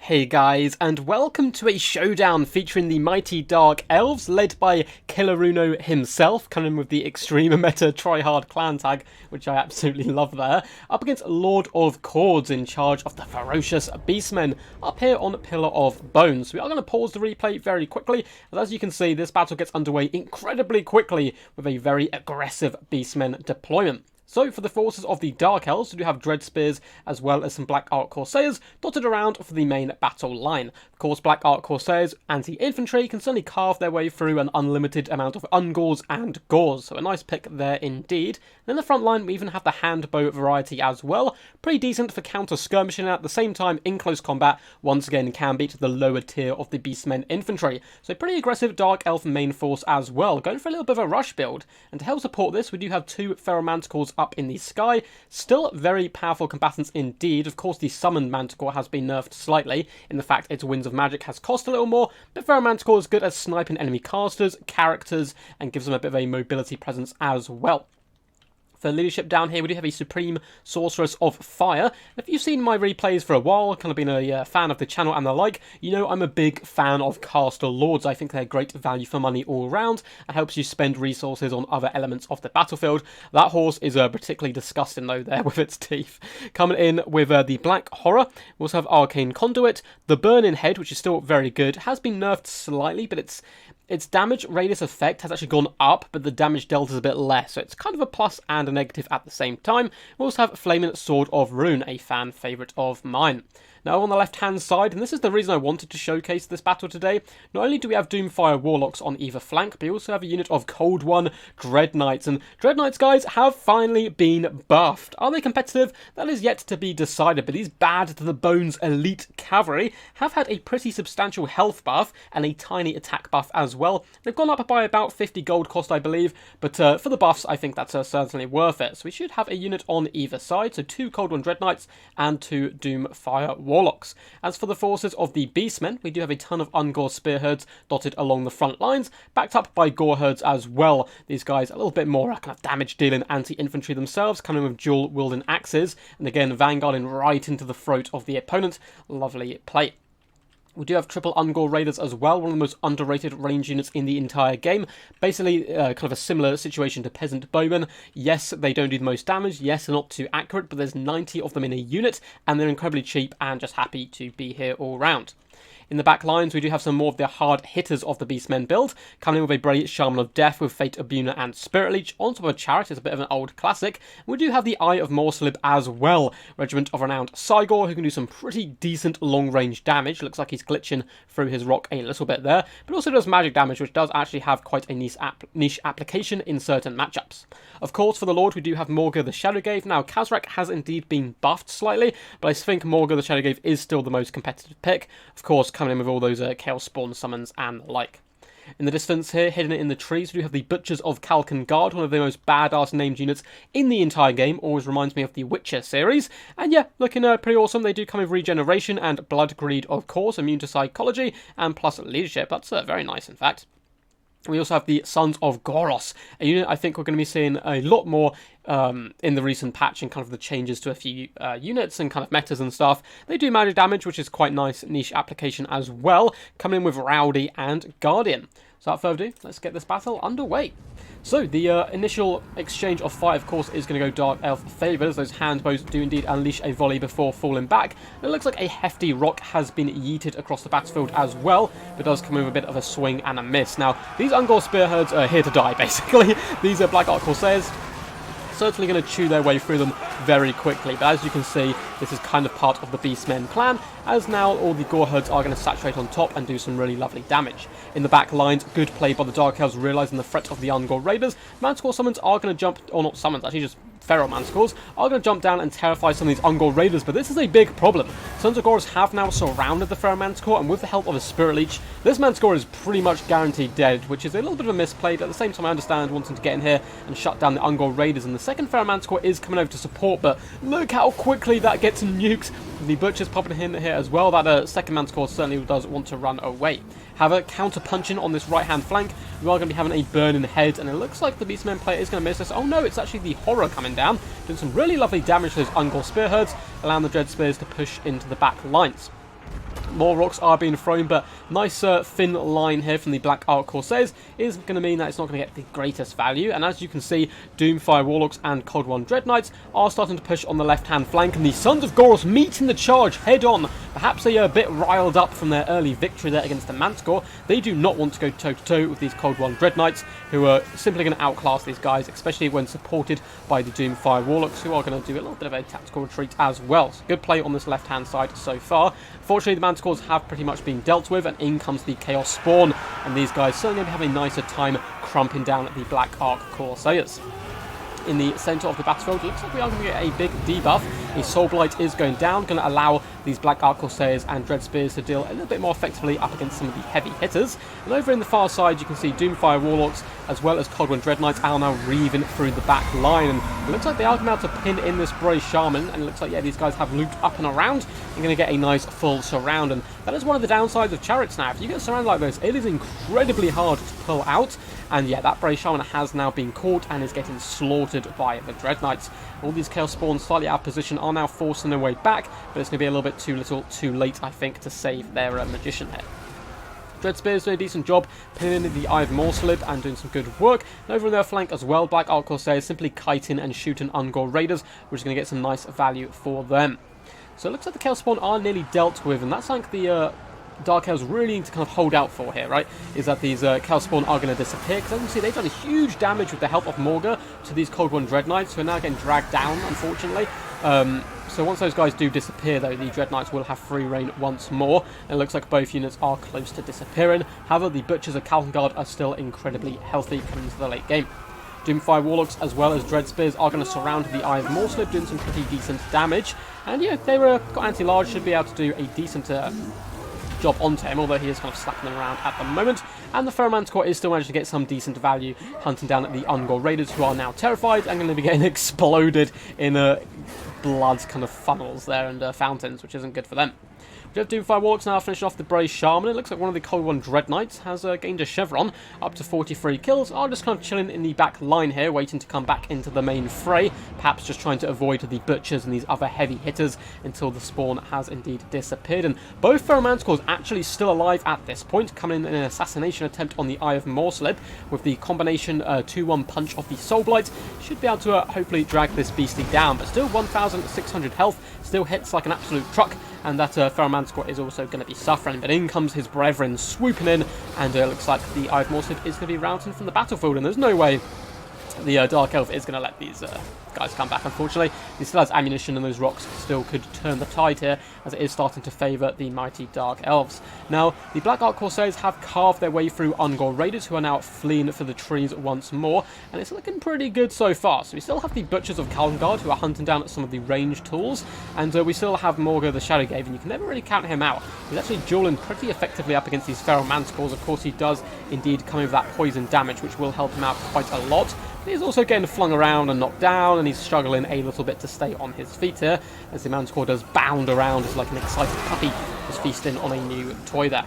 Hey guys, and welcome to a showdown featuring the mighty Dark Elves, led by Killaruno himself, coming with the extreme meta tryhard clan tag, which I absolutely love there, up against Lord of Chords in charge of the ferocious Beastmen, up here on Pillar of Bones. We are going to pause the replay very quickly, as you can see, this battle gets underway incredibly quickly with a very aggressive Beastmen deployment. So, for the forces of the Dark Elves, we do have Dread Spears as well as some Black Ark Corsairs dotted around for the main battle line. Of course, Black Ark Corsairs, anti-infantry, can certainly carve their way through an unlimited amount of ungors and gores, so a nice pick there indeed. And in the front line, we even have the handbow variety as well, pretty decent for counter-skirmishing, at the same time, in close combat, once again can beat the lower tier of the Beastmen infantry. So pretty aggressive Dark Elf main force as well, going for a little bit of a rush build. And to help support this, we do have two Feral Manticores up in the sky. Still very powerful combatants indeed. Of course, the summoned Manticore has been nerfed slightly in the fact its Winds of Magic has cost a little more, but Feral Manticore is good at sniping enemy casters, characters, and gives them a bit of a mobility presence as well. For leadership down here, we do have a Supreme Sorceress of Fire. If you've seen my replays for a while, kind of been a fan of the channel and the like, you know I'm a big fan of Caster Lords. I think they're great value for money all around. It helps you spend resources on other elements of the battlefield. That horse is particularly disgusting though there with its teeth. Coming in with the Black Horror, we also have Arcane Conduit. The Burning Head, which is still very good, has been nerfed slightly, but its damage radius effect has actually gone up, but the damage delta is a bit less, so it's kind of a plus and a negative at the same time. We also have Flaming Sword of Rune, a fan favourite of mine. Now on the left-hand side, and this is the reason I wanted to showcase this battle today, not only do we have Doomfire Warlocks on either flank, but we also have a unit of Cold One Dread Knights. And Dread Knights, guys, have finally been buffed. Are they competitive? That is yet to be decided, but these bad-to-the-bones elite cavalry have had a pretty substantial health buff and a tiny attack buff as well. They've gone up by about 50 gold cost, I believe, but for the buffs, I think that's certainly worth it. So we should have a unit on either side, so two Cold One Dread Knights and two Doomfire Warlocks. As for the forces of the Beastmen, we do have a ton of Ungor Spearherds dotted along the front lines, backed up by Gore Herds as well. These guys a little bit more kind of damage-dealing anti-infantry themselves, coming with dual-wielding axes, and again, vanguarding right into the throat of the opponent. Lovely play. We do have triple Ungor Raiders as well, one of the most underrated range units in the entire game. Basically, kind of a similar situation to Peasant Bowmen. Yes, they don't do the most damage. Yes, they're not too accurate, but there's 90 of them in a unit, and they're incredibly cheap and just happy to be here all round. In the back lines, we do have some more of the hard hitters of the Beastmen build, coming in with a brilliant Shaman of Death with Fate Abuna and Spirit Leech. On top of a Chariot, is a bit of an old classic. We do have the Eye of Morslib as well, Regiment of Renowned Cygor, who can do some pretty decent long-range damage. Looks like he's glitching through his rock a little bit there, but also does magic damage, which does actually have quite a niche application in certain matchups. Of course, for the Lord, we do have Morga the Shadowgave. Now, Kazrak has indeed been buffed slightly, but I think Morga the Shadowgave is still the most competitive pick. Of course, coming in with all those Chaos Spawn summons and the like. In the distance here, hidden in the trees, we do have the Butchers of Kalkan Guard, one of the most badass named units in the entire game. Always reminds me of the Witcher series. And yeah, looking pretty awesome. They do come with regeneration and blood greed, of course, immune to psychology, and plus leadership. That's very nice, in fact. We also have the Sons of Goros, a unit I think we're going to be seeing a lot more in the recent patch and kind of the changes to a few units and kind of metas and stuff. They do magic damage, which is quite nice niche application as well, coming in with Rowdy and Guardian. So without further ado, let's get this battle underway. So the initial exchange of fire, of course, is going to go Dark Elf favour, as those handbows do indeed unleash a volley before falling back. And it looks like a hefty rock has been yeeted across the battlefield as well, but does come with a bit of a swing and a miss. Now, these Ungor Spearherds are here to die, basically. These are Black Ark Corsairs. Certainly going to chew their way through them very quickly, but as you can see, this is kind of part of the Beastmen clan, as now all the Gore Herds are going to saturate on top and do some really lovely damage. In the back lines, good play by the Dark Elves, realising the threat of the Ungor Raiders. Manticore summons are going to jump, or not summons, actually just Feral Manticores, are going to jump down and terrify some of these Ungor Raiders, but this is a big problem. Sons of Goros have now surrounded the Feral Manticore, and with the help of a Spirit Leech, this Manticore is pretty much guaranteed dead, which is a little bit of a misplay, but at the same time I understand wanting to get in here and shut down the Ungor Raiders, and the second Feral Manticore is coming over to support, but look how quickly that gets nuked. The Butcher's popping in here as well. That second Manticore certainly does want to run away. However, counter-punching on this right-hand flank, we are going to be having a burning head, and it looks like the Beastmen player is going to miss this. Oh no, it's actually the Horror coming down, doing some really lovely damage to those Ungor Spearherds, allowing the Dread Spears to push into the back lines. More rocks are being thrown, but nice thin line here from the Black Ark Corsairs is going to mean that it's not going to get the greatest value. And as you can see, Doomfire Warlocks and Cold One Dread Knights are starting to push on the left-hand flank, and the Sons of Goros meeting the charge head-on. Perhaps a bit riled up from their early victory there against the Manticore. They do not want to go toe-to-toe with these Cold One Dread Knights, who are simply going to outclass these guys, especially when supported by the Doomfire Warlocks, who are going to do a little bit of a tactical retreat as well. So good play on this left-hand side so far. Fortunately, the Manticores have pretty much been dealt with, and in comes the Chaos Spawn, and these guys certainly going to be having a nicer time crumping down the Black Ark Corsairs. In the centre of the battlefield, it looks like we are going to get a big debuff. A Soul Blight is going down, going to allow these Black Ark Corsairs and Dread Spears to deal a little bit more effectively up against some of the heavy hitters. And over in the far side, you can see Doomfire Warlocks as well as Cold One Dread Knights are now reaving through the back line. And it looks like they are going to have to pin in this Bray Shaman, and it looks like, yeah, these guys have looped up and around. You're going to get a nice full surround, and that is one of the downsides of chariots now. If you get surrounded like this, it is incredibly hard to pull out. And yeah, that Bray Shaman has now been caught and is getting slaughtered by the Dread Knights. All these Chaos Spawns slightly out of position are now forcing their way back, but it's going to be a little bit too little too late, I think, to save their Magician here. Dread Spears doing a decent job pinning in the Eye of Morslib and doing some good work. And over on their flank as well, Black Ark Corsairs simply kiting and shooting Ungor Raiders, which is going to get some nice value for them. So it looks like the Chaos Spawn are nearly dealt with, and that's like the Dark Elves really need to kind of hold out for here, right? Is that these Chaos Spawn are going to disappear, because as you can see, they've done a huge damage with the help of Morga to these Cold One Dread Knights, who are now getting dragged down, unfortunately. So once those guys do disappear, though, the Dread Knights will have free reign once more. And it looks like both units are close to disappearing. However, the Butchers of Kalkengard are still incredibly healthy coming into the late game. Doomfire Warlocks as well as Dread Spears are going to surround the Eye of Morslib, doing some pretty decent damage. And yeah, they were got anti-large, should be able to do a decent job onto him, although he is kind of slapping them around at the moment. And the Ferromanticore is still managing to get some decent value, hunting down at the Ungor Raiders, who are now terrified and going to be getting exploded in blood kind of funnels there and fountains, which isn't good for them. We have Doomfire Warlocks now finishing off the Bray Shaman. It looks like one of the Cold One Dread Knights has gained a chevron, up to 43 kills. Are just kind of chilling in the back line here, waiting to come back into the main fray. Perhaps just trying to avoid the Butchers and these other heavy hitters until the spawn has indeed disappeared. And both Ferromanticores actually still alive at this point, coming in an assassination attempt on the Eye of Morslib with the combination 2-1 punch of the Soul Blight. Should be able to hopefully drag this beastie down, but still 1,600 health, still hits like an absolute truck. And that Ferromanticore is also going to be suffering. But in comes his brethren swooping in, and it looks like the Eye of Morslib is going to be routed from the battlefield, and there's no way the Dark Elf is going to let these guys come back, unfortunately. He still has ammunition, and those rocks still could turn the tide here, as it is starting to favour the mighty Dark Elves. Now, the Black Ark Corsairs have carved their way through Ungor Raiders, who are now fleeing for the trees once more, and it's looking pretty good so far. So we still have the Butchers of Kalkengard, who are hunting down at some of the ranged tools, and we still have Morga the Shadowgave, and you can never really count him out. He's actually dueling pretty effectively up against these Ferromanticores. Of course, he does indeed come in with that poison damage, which will help him out quite a lot. He's also getting flung around and knocked down, and he's struggling a little bit to stay on his feet here, as the Manticore does bound around as like an excited puppy, just feasting on a new toy there.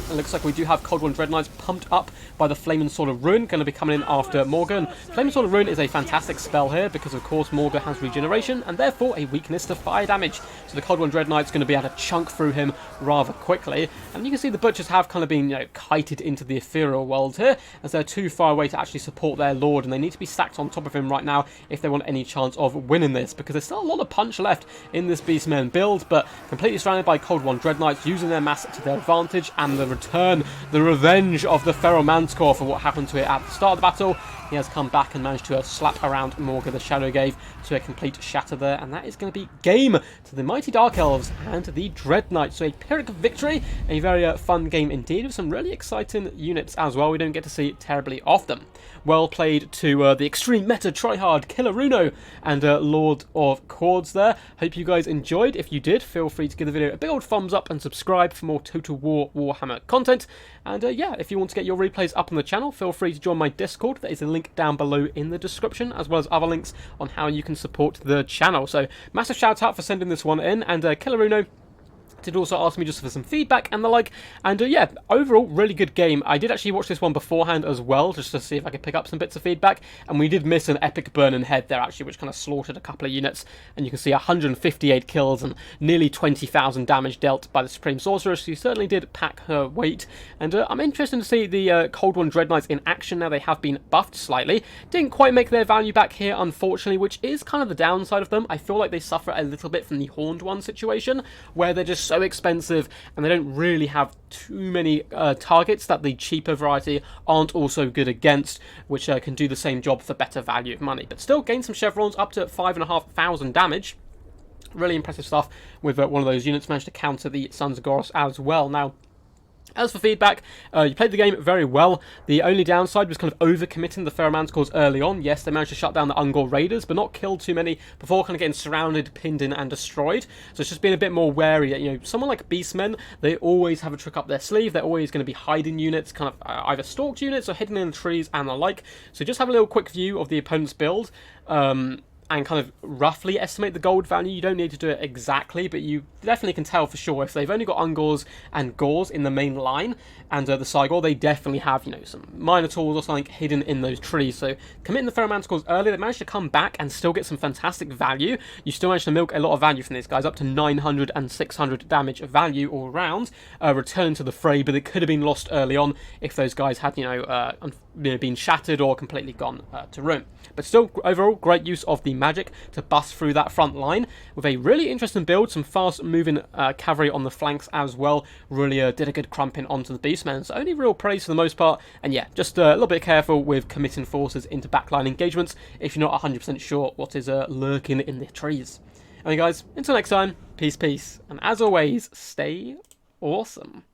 It looks like we do have Cold One Dread Knights pumped up by the Flaming Sword of Ruin, going to be coming in after Morga. Flaming Sword of Ruin is a fantastic spell here because, of course, Morga has regeneration and therefore a weakness to fire damage. So the Cold One Dread Knight's going to be able to chunk through him rather quickly. And you can see the Butchers have kind of been, kited into the ethereal world here, as they're too far away to actually support their lord, and they need to be stacked on top of him right now if they want any chance of winning this, because there's still a lot of punch left in this Beastmen build, but completely surrounded by Cold One Dread Knights, using their mass to their advantage, and the revenge of the Ferromanticore for what happened to it at the start of the battle. He has come back and managed to slap around Morga the Shadowgave to a complete shatter there, and that is going to be game to the mighty Dark Elves and the Dread Knights. So a Pyrrhic victory, a very fun game indeed, with some really exciting units as well. We don't get to see terribly often. Well played to the extreme meta tryhard Killaruno and Lord of Chords there. Hope you guys enjoyed. If you did, feel free to give the video a big old thumbs up and subscribe for more Total War Warhammer content. And yeah, if you want to get your replays up on the channel, feel free to join my Discord. There is a link down below in the description, as well as other links on how you can support the channel. So massive shout out for sending this one in, and Killaruno, did also ask me just for some feedback and the like, and yeah, overall, really good game. I did actually watch this one beforehand as well, just to see if I could pick up some bits of feedback, and we did miss an epic burn-in head there, actually, which kind of slaughtered a couple of units, and you can see 158 kills and nearly 20,000 damage dealt by the Supreme Sorceress. She certainly did pack her weight, and I'm interested to see the Cold One Dread Knights in action now. They have been buffed slightly. Didn't quite make their value back here, unfortunately, which is kind of the downside of them. I feel like they suffer a little bit from the Horned One situation, where they're just so expensive and they don't really have too many targets that the cheaper variety aren't also good against, which can do the same job for better value of money. But still, gain some chevrons up to 5,500 damage. Really impressive stuff with one of those units. Managed to counter the Sons of Goros as well. Now, as for feedback, you played the game very well. The only downside was kind of overcommitting the Pheroman's cause early on. Yes, they managed to shut down the Ungor Raiders, but not kill too many before kind of getting surrounded, pinned in, and destroyed. So it's just being a bit more wary. You know, someone like Beastmen, they always have a trick up their sleeve. They're always going to be hiding units, kind of either stalked units or hidden in the trees and the like. So just have a little quick view of the opponent's build. And kind of roughly estimate the gold value. You don't need to do it exactly, but you definitely can tell for sure. If they've only got Ungors and Gors in the main line, and the Cygor, they definitely have, you know, some Minotaurs or something hidden in those trees. So committing the Pheroman's cause early, they managed to come back and still get some fantastic value. You still managed to milk a lot of value from these guys, up to 900 and 600 damage value all round. Return to the fray, but it could have been lost early on if those guys had, you know, been shattered or completely gone to ruin. But still, overall, great use of the magic to bust through that front line with a really interesting build, some fast moving cavalry on the flanks as well. Really did a good crumping onto the Beastmen, so only real praise for the most part. And yeah, just a little bit careful with committing forces into backline engagements if you're not 100% sure what is lurking in the trees. Anyway guys, until next time, peace, and as always, stay awesome.